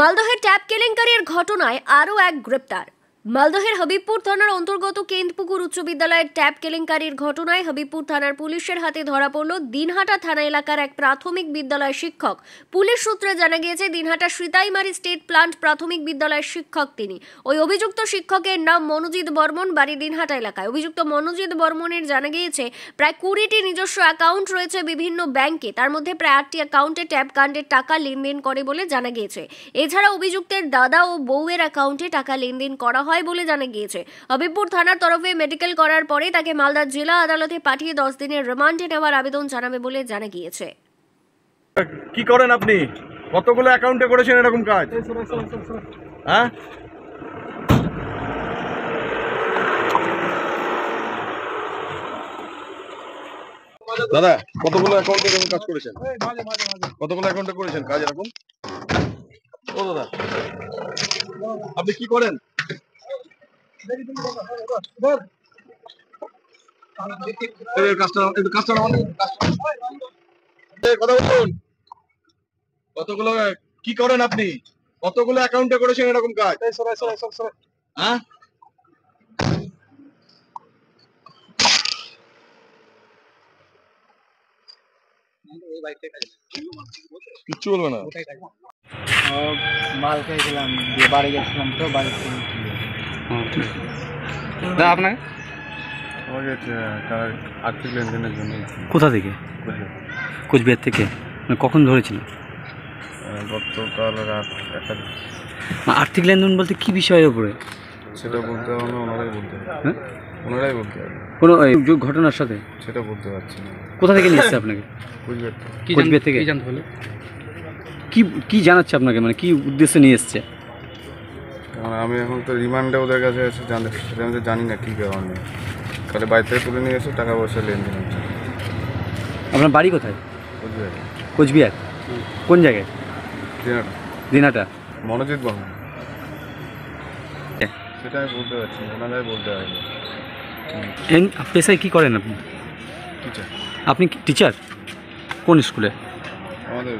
মালদহের ট্যাপ কেলেঙ্কারির ঘটনায় আরও এক গ্রেপ্তার। মালদহের হবিবপুর থানার অন্তর্গত কেন্দপুকুর উচ্চ বিদ্যালয়ের ট্যাপ কেলেঙ্কারির ঘটনায় হবিবপুর থানার পুলিশের হাতে ধরা পড়ল দিনহাটা থানা এলাকার এক প্রাথমিক বিদ্যালয়ের শিক্ষক। পুলিশ সূত্রে জানা গিয়েছে দিনহাটা সীতাইমারি স্টেট প্লান্ট প্রাথমিক বিদ্যালয়ের শিক্ষক তিনি। ওই অভিযুক্ত শিক্ষকের নাম মনোজিৎ বর্মন, বাড়ি দিনহাটা এলাকায়। অভিযুক্ত মনোজিৎ বর্মনের জানা গিয়েছে প্রায় 20টি নিজস্ব অ্যাকাউন্ট রয়েছে বিভিন্ন ব্যাংকে, তার মধ্যে প্রায় 8টি অ্যাকাউন্টে ট্যাপ কাণ্ডের টাকা লেনদেন করে বলে জানা গিয়েছে। এছাড়া অভিযুক্তের দাদা ও বউয়ের অ্যাকাউন্টে টাকা লেনদেন করা হয় বলে জানা গিয়েছে। হবিবপুর থানার তরফে মেডিকেল করার পরে তাকে মালদা জেলা আদালতে পাঠিয়ে 10 দিনের রিমান্ডে নেওয়ার আবেদন জানাবে বলে জানা গিয়েছে। কি করেন আপনি? কতগুলো অ্যাকাউন্টে করেছেন এরকম কাজ? হ্যাঁ, দাদা কতগুলো অ্যাকাউন্টে এরকম কাজ করেছেন? কতগুলো অ্যাকাউন্টে করেছেন কাজ এরকম? ও দাদা, আপনি কি করেন? কতগুলো কি করেন আপনি? কতগুলো অ্যাকাউন্টে করেছেন এরকম কাজ? হ্যাঁ, কিচ্ছু বলবে না। মাল খেয়েছিলাম, বাড়ি গেছিলাম তো বাড়ি আপনাকে আর্থিক লেনদেনের জন্য। কোথা থেকে? কোচবিহার থেকে। কখন ধরেছিল? গতকাল রাত 1টা। আর্থিক লেনদেন বলতে কি বিষয়ের উপরে? সেটা বলতে হবে না, ওনারাই বলতে হবে। হ্যাঁ, ওনারাই বলতে হবে। কোনো ঘটনার সাথে? সেটা বলতে পারছি না। কোথা থেকে নিয়ে এসছে আপনাকে? কোচবিহার থেকে। কি জানতে হলো? কি জানাচ্ছে আপনাকে, মানে কি উদ্দেশ্যে নিয়ে এসছে? আমি এখন তো রিমান্ডে ওদের কাছে আছে, সেটা আমি তো জানি না কী কারণে। তাহলে বাড়ি থেকে তুলে নিয়ে এসে টাকা পয়সা লেনদেন হচ্ছে। আপনার বাড়ি কোথায়? কোচবিহার। কোচবিহার কোন জায়গায়? দিনাটা। দিনাটা। মনোজিৎ বর্মন। সেটা আমি বলতে পারছি না, ওনারাই বলতে পারবে। পেশায় কী করেন আপনি? টিচার। আপনি টিচার? কোন স্কুলে? আমাদের